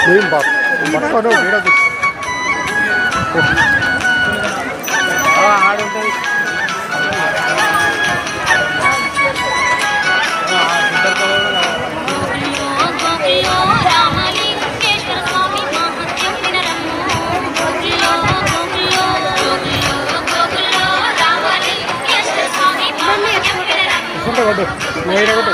Main bath పట్టుకొని video తీసి ఆడుంటుంది. కొట్టు నేనే కొట్టు.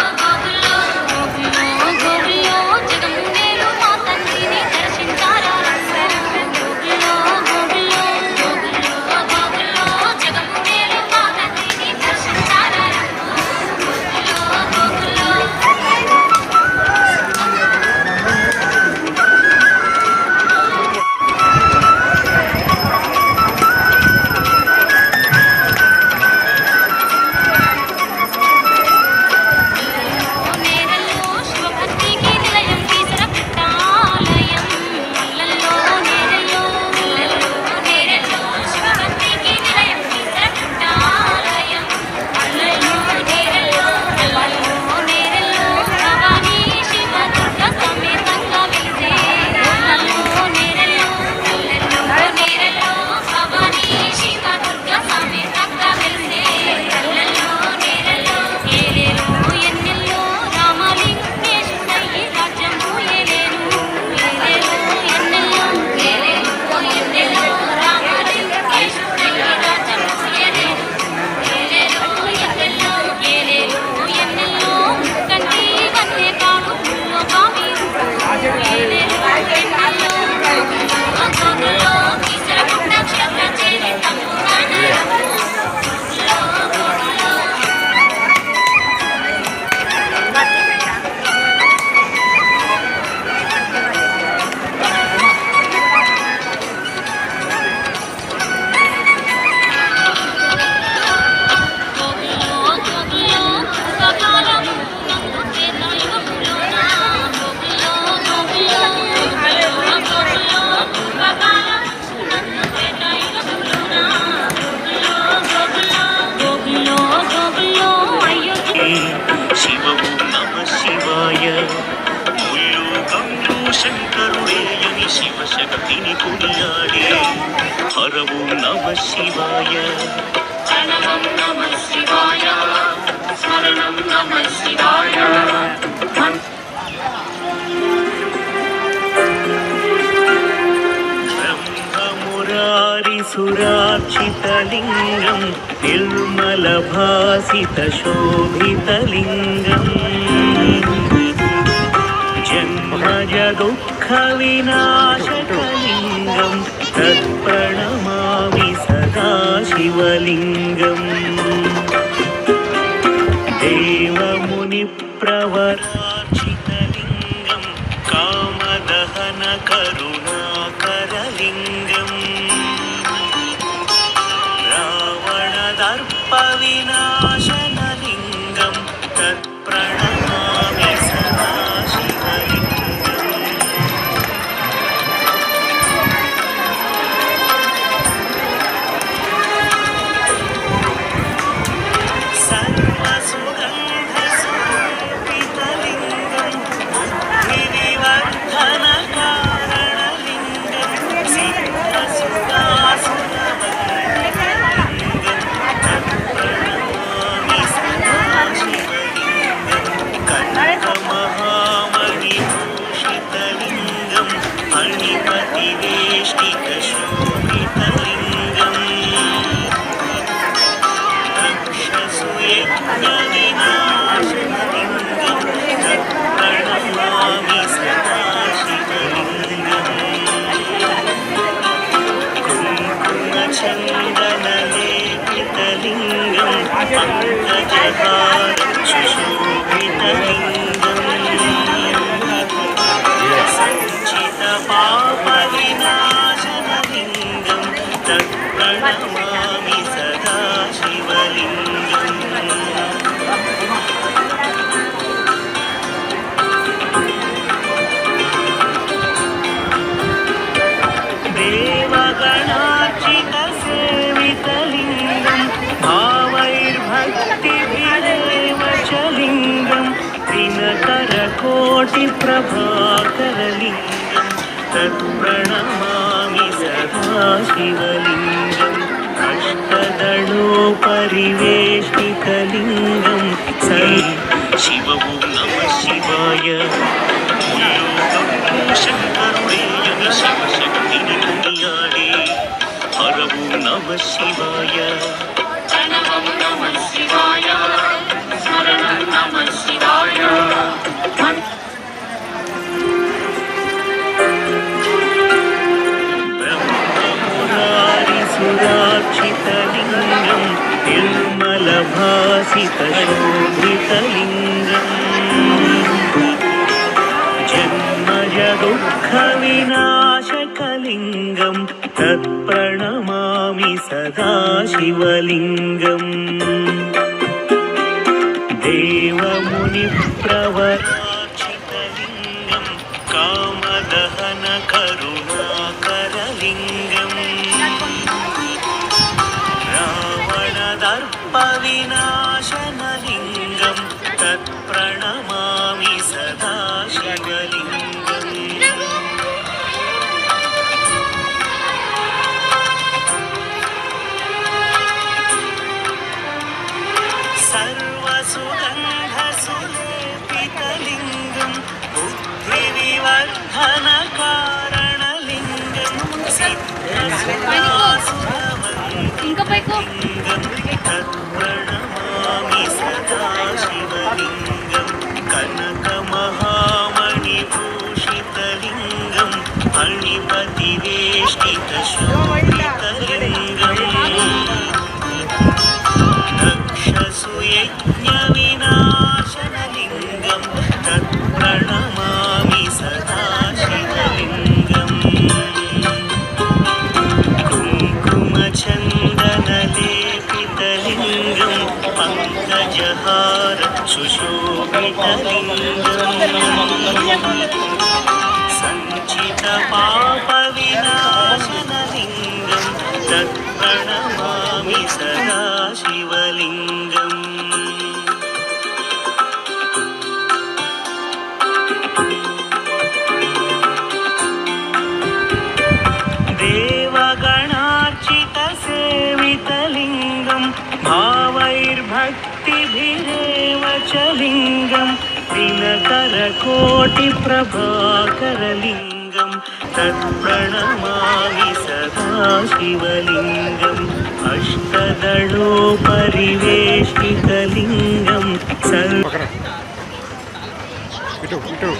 శంకరుడేయని శివశక్తిని కొనియాడే హరవు నమ శివాయ ప్రణవం నమ శివాయ స్మరణం నమ శివాయ బ్రహ్మమురారి సురార్చితలింగం నిర్మల భాసిత శోభితలింగం జన్మజ దుఃఖ వినాశకలింగం తత్ప్రణమామి సదా శివలింగం దేవముని ప్రవరార్చితలింగం కామదహన కరుణాకరలింగం రావణ దర్ప వినాశనలింగం తత్ప్రణమామి సదా చందనలేపితలింగం పంకజహార సుశోభితలింగం సంచిత పాప వినాశనలింగం తత్ప్రణమామి సదా శివలింగం దేవగణార్చిత సేవితలింగం భావైర్భక్తిభిరేవ చ లింగం దినకర కోటి ప్రభాకరలింగం तत्प्रणमामि सदा शिवलिङ्गम् अष्टदलोपरिवेष्टितलिङ्गं शिव ॐ नमः शिवाय शङ्करुडेयनि शिवशक्तिनियाडे हर ॐ नमः शिवाय प्रणवं नमः शिवाय स्मरणं नमः शिवाय सुरार्चितलिङ्गं निर्मलभासितशोभितलिङ्गम् जन्मजदुःखविनाशकलिङ्गं तत्प्रणमामि सदा शिवलिङ्गम् देवमुनिप्रवरार्चितलिङ्गं कामदहनकरुणाकरलिङ्गम् रावणदर्पविनाशनलिङ्गं तत्प्रणमामि सदा शिवलिङ्गम् सर्वसुगन्धसुलेपितलिङ्गं बुद्धिविवर्धनकारणलिङ्गं सिद्धसुरासुरवन्दितलिङ्गं तत्प्रणमामि सदा शिवलिङ्गं कनकमहामणिभूषितलिङ्गं फणिपतिवेष्टितशोभितलिङ्गम् दक्षसुयज्ञविनाशनलिङ्गं तत्प्रणमामि सदा शिवलिङ्गम् कुङ्कुमचन्दनलेपितलिङ्गं पङ्कजहार सुशोभितलिङ्गम् सञ्चितपापविनाशनलिङ्गं तत्प्रणमामि सदा शिवलिङ्गम् देवगणार्चितसेवितलिङ्गं भावैर्भक्तिभिरेव च लिङ्गं दिनकरकोटिप्रभाकरलिङ्गं तत्प्रणमामि सदा शिवलिङ्गम् अष्टदलोपरिवेष्टितलिङ्गं పక్కన ఇటు ఇటు